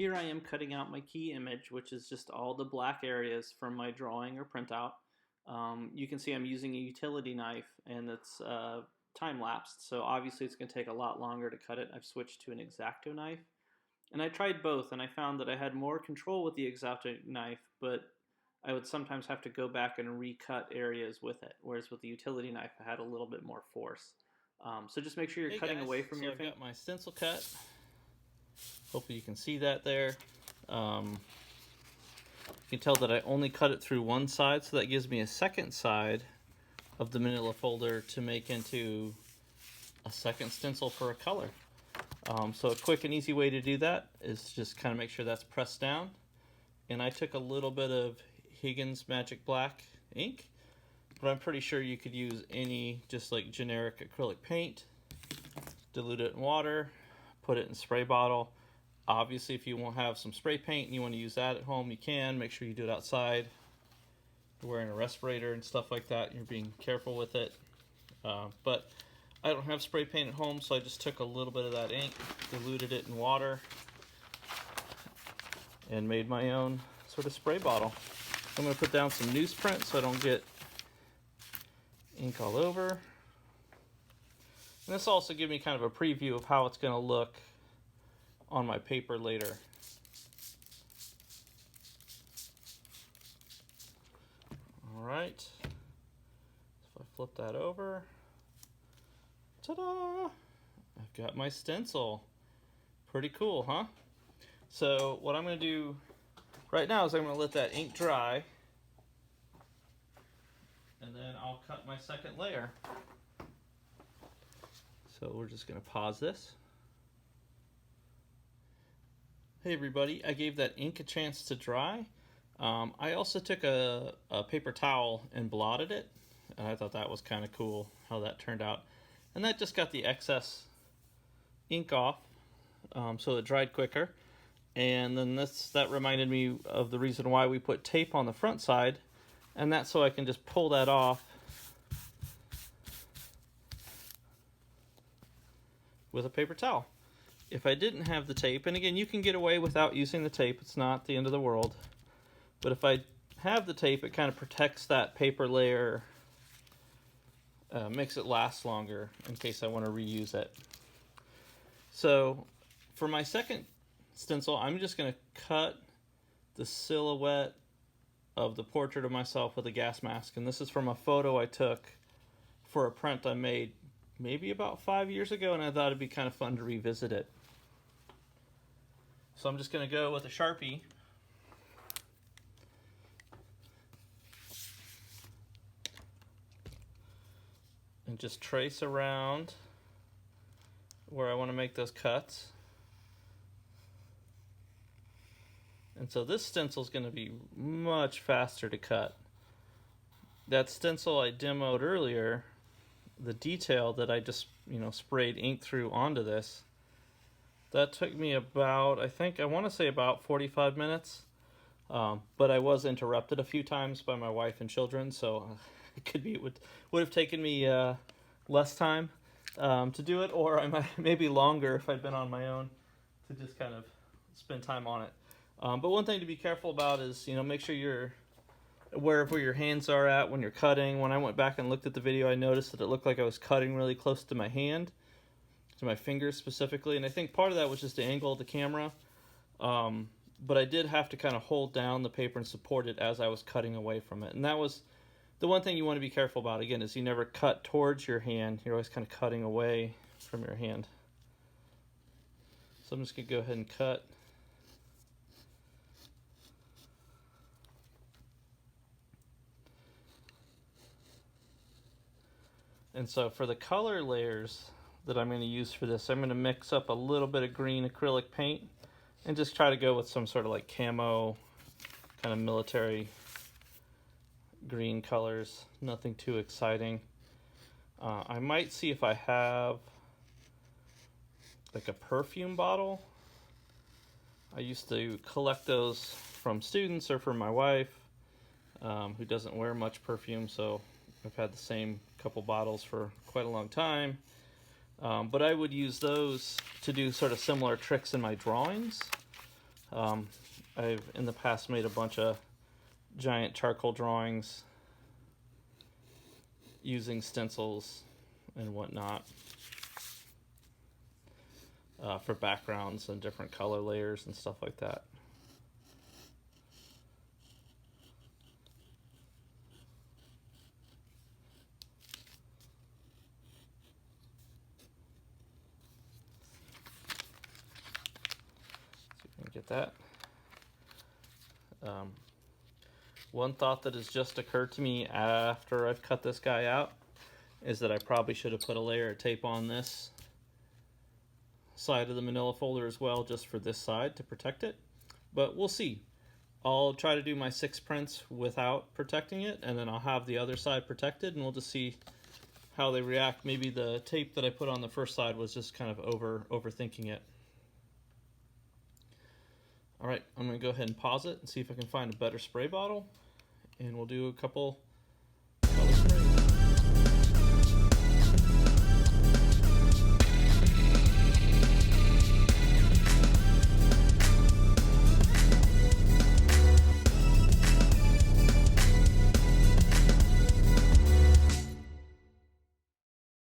here I am cutting out my key image, which is just all the black areas from my drawing or printout. You can see I'm using a utility knife, and it's time-lapsed, so obviously it's going to take a lot longer to cut it. I've switched to an X-Acto knife, and I tried both, and I found that I had more control with the X-Acto knife, but I would sometimes have to go back and recut areas with it, whereas with the utility knife I had a little bit more force. So just make sure you're cutting away from your finger. I've got my stencil cut. Hopefully you can see that there. You can tell that I only cut it through one side, so that gives me a second side of the manila folder to make into a second stencil for a color. So a quick and easy way to do that is just kind of make sure that's pressed down. And I took a little bit of Higgins Magic Black ink, but I'm pretty sure you could use any just like generic acrylic paint, dilute it in water, put it in a spray bottle. Obviously, if you won't have some spray paint and you want to use that at home, you can. Make sure you do it outside. You're wearing a respirator and stuff like that. You're being careful with it. But I don't have spray paint at home, so I just took a little bit of that ink, diluted it in water, and made my own sort of spray bottle. I'm going to put down some newsprint so I don't get ink all over. And this also gives me kind of a preview of how it's going to look on my paper later. Alright, if I flip that over, ta-da! I've got my stencil. Pretty cool, huh? So what I'm going to do right now is I'm going to let that ink dry, and then I'll cut my second layer. So we're just going to pause this. Hey everybody, I gave that ink a chance to dry. I also took a paper towel and blotted it, and I thought that was kind of cool how that turned out. And that just got the excess ink off, so it dried quicker. And then that reminded me of the reason why we put tape on the front side, and that's so I can just pull that off with a paper towel. If I didn't have the tape, and again, you can get away without using the tape, it's not the end of the world. But if I have the tape, it kind of protects that paper layer, makes it last longer in case I want to reuse it. So for my second stencil, I'm just going to cut the silhouette of the portrait of myself with a gas mask. And this is from a photo I took for a print I made maybe about 5 years ago, and I thought it'd be kind of fun to revisit it. So I'm just going to go with a Sharpie and just trace around where I want to make those cuts. And so this stencil is going to be much faster to cut. That stencil I demoed earlier, the detail that I just sprayed ink through onto this, that took me about, I want to say about 45 minutes. But I was interrupted a few times by my wife and children, so it would have taken me less time to do it, or maybe longer if I'd been on my own to just kind of spend time on it. But one thing to be careful about is, make sure you're aware of where your hands are at when you're cutting. When I went back and looked at the video, I noticed that it looked like I was cutting really close to my hand, to my fingers specifically, and I think part of that was just the angle of the camera. But I did have to kind of hold down the paper and support it as I was cutting away from it. And that was the one thing you want to be careful about, again, is you never cut towards your hand. You're always kind of cutting away from your hand. So I'm just going to go ahead and cut. And so for the color layers that I'm going to use for this, I'm going to mix up a little bit of green acrylic paint and just try to go with some sort of like camo, kind of military green colors. Nothing too exciting. I might see if I have like a perfume bottle. I used to collect those from students or from my wife, who doesn't wear much perfume, so I've had the same couple bottles for quite a long time. But I would use those to do sort of similar tricks in my drawings. Um, I've in the past made a bunch of giant charcoal drawings using stencils and whatnot for backgrounds and different color layers and stuff like that. See if we can get that. One thought that has just occurred to me after I've cut this guy out is that I probably should have put a layer of tape on this side of the manila folder as well, just for this side to protect it. But we'll see. I'll try to do my 6 prints without protecting it, and then I'll have the other side protected, and we'll just see how they react. Maybe the tape that I put on the first side was just kind of overthinking it. Alright, I'm going to go ahead and pause it and see if I can find a better spray bottle, and we'll do a couple